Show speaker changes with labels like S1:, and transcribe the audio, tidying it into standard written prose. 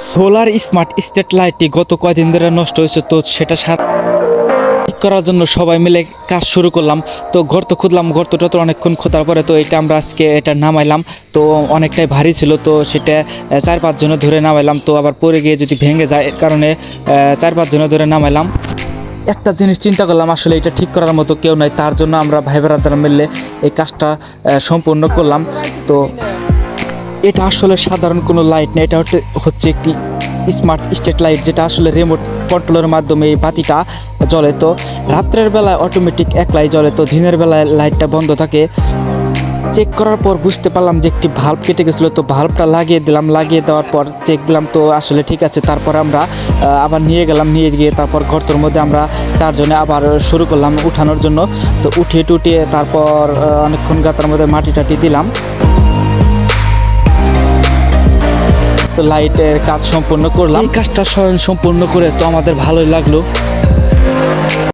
S1: Solar smart street লাইটটি গত কয়দিন ধরে নষ্ট হয়েছে, তো সেটা ঠিক করার জন্য সবাই মিলে কাজ শুরু করলাম। তো গর্ত খুঁদলাম, গর্তটা তো অনেকক্ষণ খোঁড়ার পরে তো এটা আমরা আজকে এটা নামাইলাম। তো অনেকটাই ভারী ছিল, তো সেটা 4-5 জনে ধরে নামাইলাম। তো আবার পরে গিয়ে যদি ভেঙে যায় এর কারণে 4-5 জনে ধরে নামাইলাম। একটা জিনিস চিন্তা করলাম, আসলে এটা ঠিক করার মতো কেউ নাই, তার জন্য আমরা ভাই ব্রাদার মিলে এই কাজটা সম্পূর্ণ করলাম। তো এটা আসলে সাধারণ কোনো লাইট না, এটা হচ্ছে একটি স্মার্ট স্ট্রিট লাইট, যেটা আসলে রিমোট কন্ট্রোলের মাধ্যমে এই বাতিটা জ্বলে। তো রাত্রের বেলায় অটোমেটিক একলাই জ্বলে, তো দিনের বেলায় লাইটটা বন্ধ থাকে। চেক করার পর বুঝতে পারলাম যে একটি ভাল্ব কেটে গেছিলো, তো ভাল্বটা লাগিয়ে দিলাম। লাগিয়ে দেওয়ার পর চেক দিলাম, তো আসলে ঠিক আছে। তারপর আমরা আবার নিয়ে গিয়ে তারপর গর্তের মধ্যে আমরা 4 জনে আবার শুরু করলাম উঠানোর জন্য। তো উঠিয়ে তারপর অনেকক্ষণ গাতার মধ্যে মাটি টাটি দিলাম। তো লাইটের কাজ সম্পূর্ণ করলাম। এই কাজটা স্বয়ং সম্পূর্ণ করে তো আমাদের ভালোই লাগলো।